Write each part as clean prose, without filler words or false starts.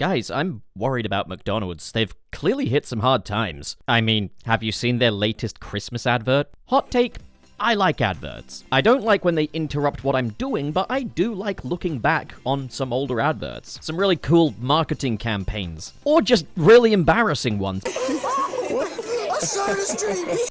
Guys, I'm worried about McDonald's. They've clearly hit some hard times. I mean, have you seen their latest Christmas advert? Hot take, I like adverts. I don't like when they interrupt what I'm doing, but I do like looking back on some older adverts. Some really cool marketing campaigns. Or just really embarrassing ones.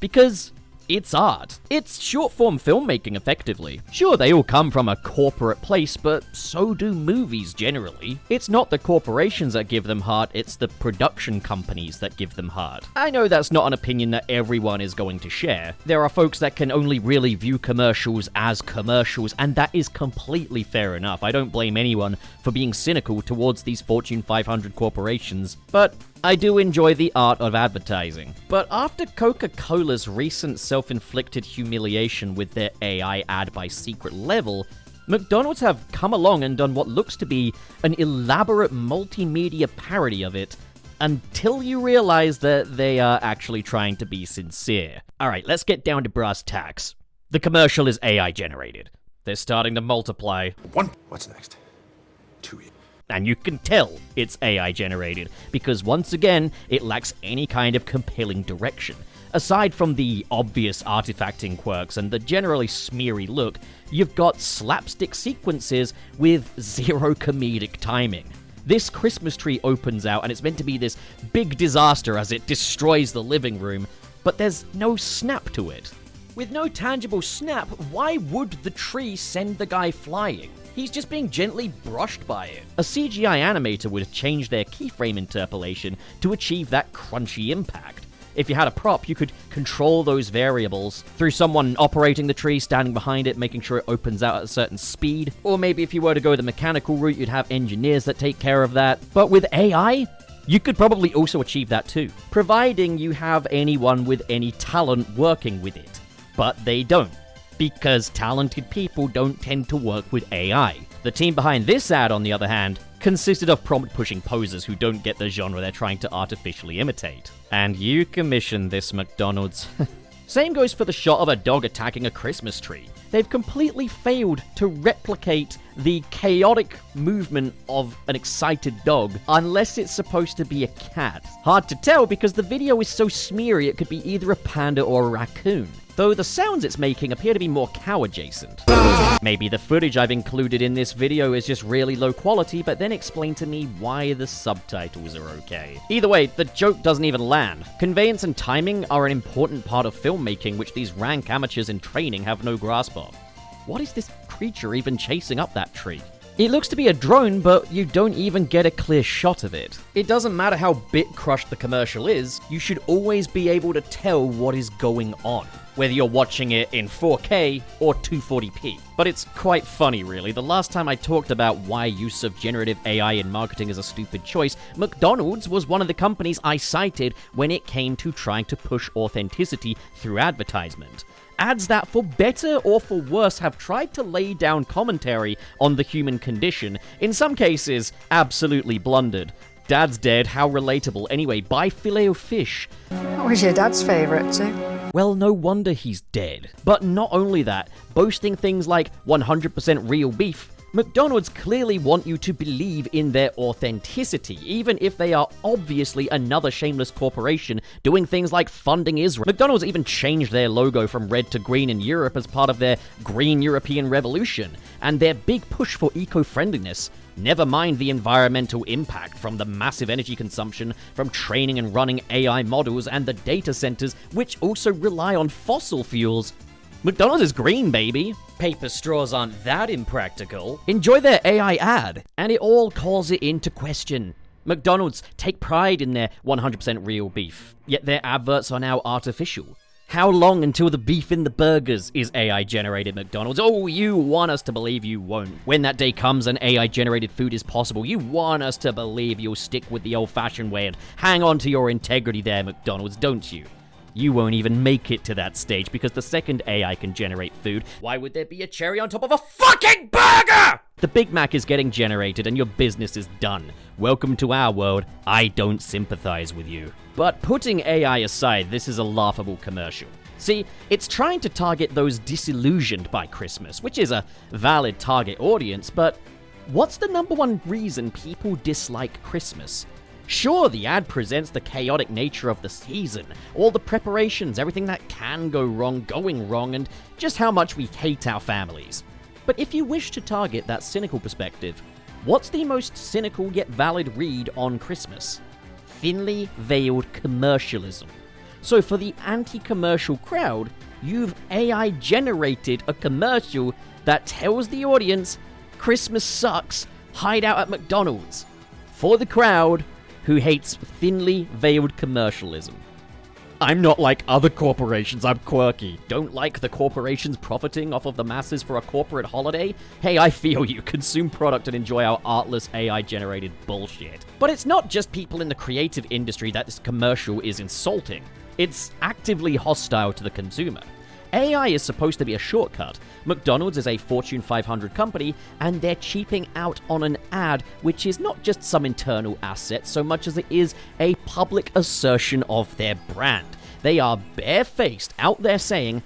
Because it's art. It's short-form filmmaking, effectively. Sure, they all come from a corporate place, but so do movies generally. It's not the corporations that give them heart, it's the production companies that give them heart. I know that's not an opinion that everyone is going to share. There are folks that can only really view commercials as commercials, and that is completely fair enough. I don't blame anyone for being cynical towards these Fortune 500 corporations, but I do enjoy the art of advertising. But after Coca-Cola's recent self-inflicted humiliation with their AI ad by Secret Level, McDonald's have come along and done what looks to be an elaborate multimedia parody of it, until you realize that they are actually trying to be sincere. Alright, let's get down to brass tacks. The commercial is AI generated. They're starting to multiply. One. What's next? Two. And you can tell it's AI generated, because once again, it lacks any kind of compelling direction. Aside from the obvious artifacting quirks and the generally smeary look, you've got slapstick sequences with zero comedic timing. This Christmas tree opens out and it's meant to be this big disaster as it destroys the living room, but there's no snap to it. With no tangible snap, why would the tree send the guy flying? He's just being gently brushed by it. A CGI animator would change their keyframe interpolation to achieve that crunchy impact. If you had a prop, you could control those variables through someone operating the tree, standing behind it, making sure it opens out at a certain speed. Or maybe if you were to go the mechanical route, you'd have engineers that take care of that. But with AI, you could probably also achieve that too, providing you have anyone with any talent working with it. But they don't, because talented people don't tend to work with AI. The team behind this ad, on the other hand, consisted of prompt-pushing posers who don't get the genre they're trying to artificially imitate. And you commissioned this, McDonald's. Same goes for the shot of a dog attacking a Christmas tree. They've completely failed to replicate the chaotic movement of an excited dog, unless it's supposed to be a cat. Hard to tell because the video is so smeary it could be either a panda or a raccoon, though the sounds it's making appear to be more cow-adjacent. Maybe the footage I've included in this video is just really low quality, but then explain to me why the subtitles are okay. Either way, the joke doesn't even land. Conveyance and timing are an important part of filmmaking which these rank amateurs in training have no grasp of. What is this creature even chasing up that tree? It looks to be a drone, but you don't even get a clear shot of it. It doesn't matter how bit-crushed the commercial is, you should always be able to tell what is going on, whether you're watching it in 4K or 240p. But it's quite funny, really. The last time I talked about why use of generative AI in marketing is a stupid choice, McDonald's was one of the companies I cited when it came to trying to push authenticity through advertisement. Ads that, for better or for worse, have tried to lay down commentary on the human condition, in some cases, absolutely blundered. Dad's dead, how relatable. Anyway, buy Filet-O-Fish. What was your dad's favourite too? Well, no wonder he's dead. But not only that, boasting things like 100% real beef, McDonald's clearly want you to believe in their authenticity, even if they are obviously another shameless corporation doing things like funding Israel. McDonald's even changed their logo from red to green in Europe as part of their Green European Revolution, and their big push for eco-friendliness. Never mind the environmental impact from the massive energy consumption from training and running AI models and the data centers, which also rely on fossil fuels. McDonald's is green, baby. Paper straws aren't that impractical. Enjoy their AI ad, and it all calls it into question. McDonald's take pride in their 100% real beef, yet their adverts are now artificial. How long until the beef in the burgers is AI-generated, McDonald's? Oh, you want us to believe you won't. When that day comes and AI-generated food is possible, you want us to believe you'll stick with the old-fashioned way and hang on to your integrity there, McDonald's, don't you? You won't even make it to that stage because the second AI can generate food, why would there be a cherry on top of a fucking burger? The Big Mac is getting generated and your business is done. Welcome to our world. I don't sympathize with you. But putting AI aside, this is a laughable commercial. See, it's trying to target those disillusioned by Christmas, which is a valid target audience, but What's the number one reason people dislike Christmas? Sure, the ad presents the chaotic nature of the season, all the preparations, everything that can go wrong going wrong, and just how much we hate our families. But if you wish to target that cynical perspective, what's the most cynical yet valid read on Christmas? Thinly veiled commercialism. So for the anti-commercial crowd, you've AI-generated a commercial that tells the audience, Christmas sucks, hide out at McDonald's. For the crowd who hates thinly veiled commercialism. I'm not like other corporations, I'm quirky. Don't like the corporations profiting off of the masses for a corporate holiday? Hey, I feel you. Consume product and enjoy our artless AI-generated bullshit. But it's not just people in the creative industry that this commercial is insulting. It's actively hostile to the consumer. AI is supposed to be a shortcut. McDonald's is a Fortune 500 company, and they're cheaping out on an ad which is not just some internal asset so much as it is a public assertion of their brand. They are barefaced out there saying,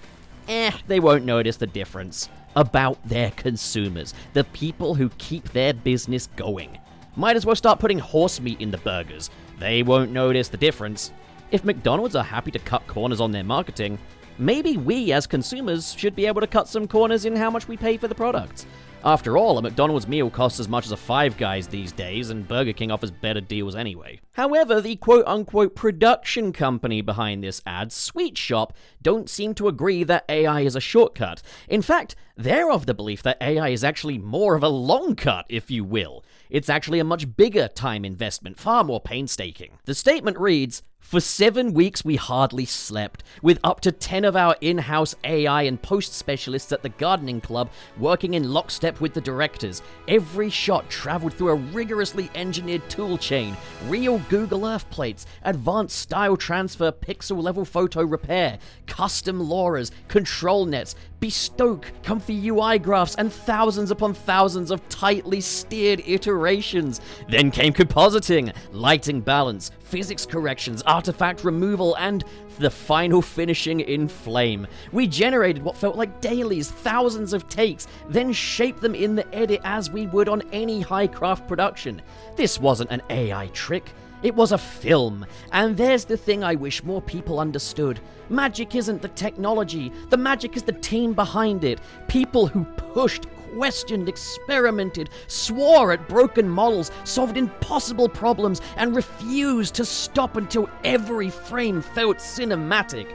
they won't notice the difference about their consumers, the people who keep their business going. Might as well start putting horse meat in the burgers. They won't notice the difference. If McDonald's are happy to cut corners on their marketing, maybe we as consumers should be able to cut some corners in how much we pay for the products. After all, a McDonald's meal costs as much as a Five Guys these days, and Burger King offers better deals anyway. However, the quote-unquote production company behind this ad, Sweet Shop, don't seem to agree that AI is a shortcut. In fact, they're of the belief that AI is actually more of a long cut, if you will. It's actually a much bigger time investment, far more painstaking. The statement reads, "For 7 weeks we hardly slept, with up to 10 of our in-house AI and post specialists at the gardening club working in lockstep with the directors. Every shot traveled through a rigorously engineered tool chain, real Google Earth plates, advanced style transfer pixel-level photo repair, custom LoRa's, control nets, bespoke, comfy UI graphs, and thousands upon thousands of tightly steered iterations. Then came compositing, lighting balance, physics corrections, artifact removal, and the final finishing in flame. We generated what felt like dailies, thousands of takes, then shaped them in the edit as we would on any high-craft production. This wasn't an AI trick. It was a film. And there's the thing I wish more people understood. Magic isn't the technology. The magic is the team behind it. People who pushed, questioned, experimented, swore at broken models, solved impossible problems, and refused to stop until every frame felt cinematic.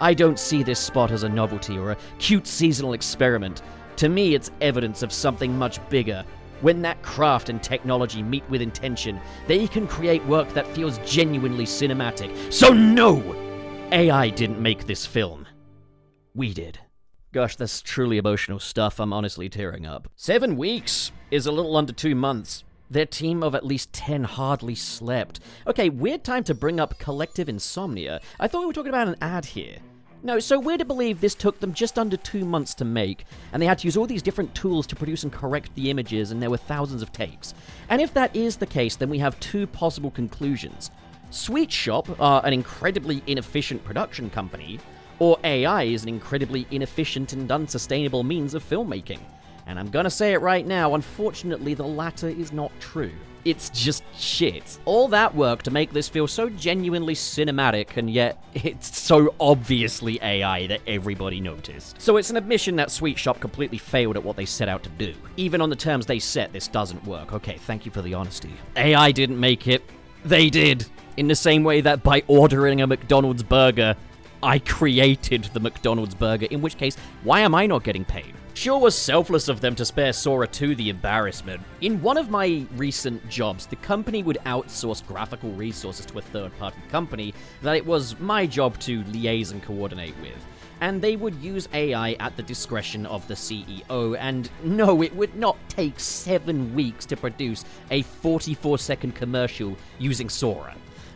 I don't see this spot as a novelty or a cute seasonal experiment. To me, it's evidence of something much bigger. When that craft and technology meet with intention, they can create work that feels genuinely cinematic. So no! AI didn't make this film. We did. Gosh, that's truly emotional stuff. I'm honestly tearing up. 7 weeks is a little under 2 months. Their team of at least 10 hardly slept. Okay, weird time to bring up collective insomnia. I thought we were talking about an ad here. No, so weird to believe this took them just under 2 months to make, and they had to use all these different tools to produce and correct the images, and there were thousands of takes. And if that is the case, then we have two possible conclusions. Sweet Shop are an incredibly inefficient production company, or AI is an incredibly inefficient and unsustainable means of filmmaking. And I'm gonna say it right now, unfortunately the latter is not true. It's just shit. All that work to make this feel so genuinely cinematic, and yet it's so obviously AI that everybody noticed. So it's an admission that Sweet Shop completely failed at what they set out to do. Even on the terms they set, this doesn't work. Okay, thank you for the honesty. AI didn't make it. They did. In the same way that by ordering a McDonald's burger, I created the McDonald's burger, in which case, why am I not getting paid? Sure was selfless of them to spare Sora 2 the embarrassment. In one of my recent jobs, the company would outsource graphical resources to a third-party company that it was my job to liaise and coordinate with. And they would use AI at the discretion of the CEO, and no, it would not take 7 weeks to produce a 44-second commercial using Sora.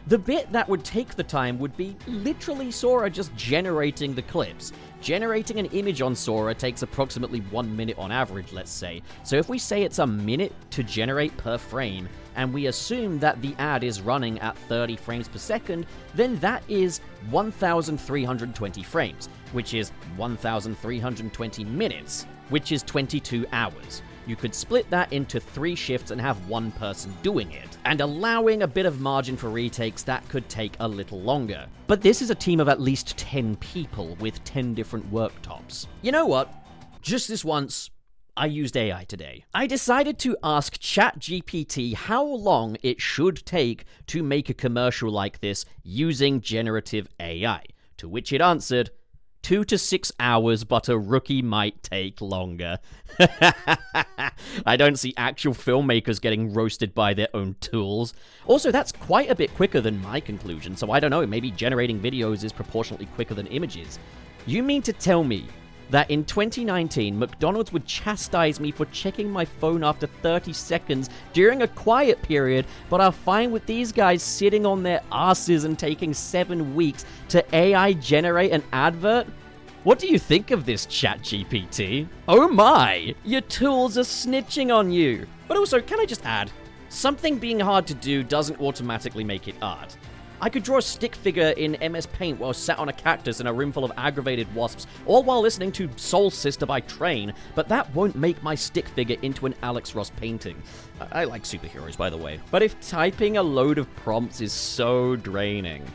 The bit that would take the time would be literally Sora just generating the clips. Generating an image on Sora takes approximately 1 minute on average, let's say. So if we say it's a minute to generate per frame, and we assume that the ad is running at 30 frames per second, then that is 1,320 frames, which is 1,320 minutes, which is 22 hours. you could split that into 3 shifts and have one person doing it, and allowing a bit of margin for retakes that could take a little longer. But this is a team of at least 10 people with 10 different worktops. You know what? Just this once, I used AI today. I decided to ask ChatGPT how long it should take to make a commercial like this using generative AI, to which it answered, 2 to 6 hours, but a rookie might take longer. I don't see actual filmmakers getting roasted by their own tools. Also, that's quite a bit quicker than my conclusion, so I don't know, maybe generating videos is proportionately quicker than images. You mean to tell me that in 2019, McDonald's would chastise me for checking my phone after 30 seconds during a quiet period, but are fine with these guys sitting on their asses and taking 7 weeks to AI generate an advert? What do you think of this, ChatGPT? Oh my, your tools are snitching on you. But also, can I just add, something being hard to do doesn't automatically make it art. I could draw a stick figure in MS Paint while sat on a cactus in a room full of aggravated wasps, all while listening to Soul Sister by Train, but that won't make my stick figure into an Alex Ross painting. I like superheroes, by the way. But if typing a load of prompts is so draining,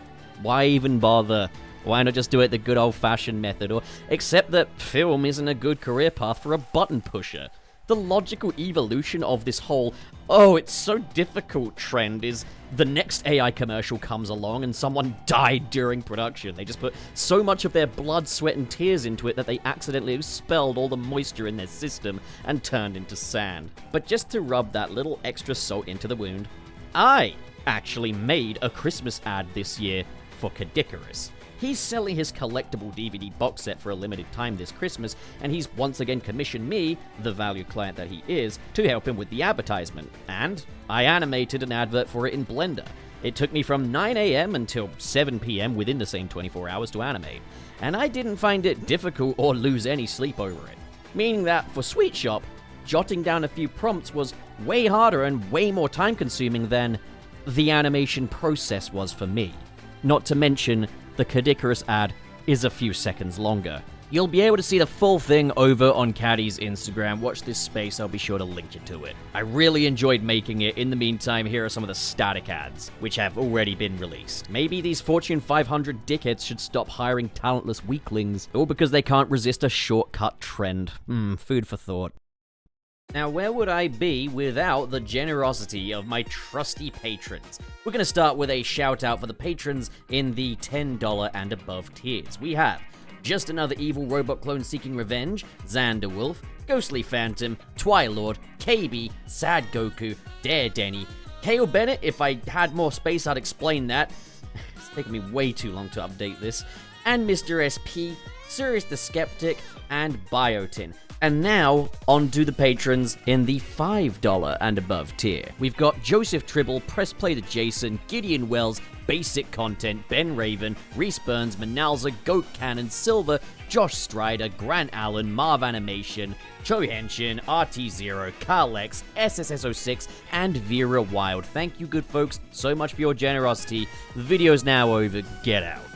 why even bother? Why not just do it the good old-fashioned method, or accept that film isn't a good career path for a button pusher? The logical evolution of this whole, oh, it's so difficult trend is the next AI commercial comes along and someone died during production. They just put so much of their blood, sweat, and tears into it that they accidentally expelled all the moisture in their system and turned into sand. But just to rub that little extra salt into the wound, I actually made a Christmas ad this year for Cadicarus. He's selling his collectible DVD box set for a limited time this Christmas, and he's once again commissioned me, the valued client that he is, to help him with the advertisement. And I animated an advert for it in Blender. It took me from 9 AM until 7 PM within the same 24 hours to animate, and I didn't find it difficult or lose any sleep over it. Meaning that for Sweet Shop, jotting down a few prompts was way harder and way more time consuming than the animation process was for me. Not to mention, the Cadicarus ad is a few seconds longer. You'll be able to see the full thing over on Caddy's Instagram. Watch this space, I'll be sure to link you to it. I really enjoyed making it. In the meantime, here are some of the static ads, which have already been released. Maybe these Fortune 500 dickheads should stop hiring talentless weaklings, all because they can't resist a shortcut trend. Food for thought. Now, where would I be without the generosity of my trusty patrons? We're going to start with a shout out for the patrons in the $10 and above tiers. We have Just Another Evil Robot Clone Seeking Revenge, Xander Wolf, Ghostly Phantom, Twilord, KB, Sad Goku, Dare Denny, Kale Bennett. If I had more space, I'd explain that. It's taken me way too long to update this. And Mr. SP, Sirius the Skeptic, and Biotin. And now, on to the patrons in the $5 and above tier. We've got Joseph Tribble, Press Play to Jason, Gideon Wells, Basic Content, Ben Raven, Reese Burns, Manalza, Goat Cannon, Silver, Josh Strider, Grant Allen, Marv Animation, Cho Henshin, RT0, Carl X, SSS06, and Vera Wild. Thank you, good folks, so much for your generosity. The video's now over. Get out.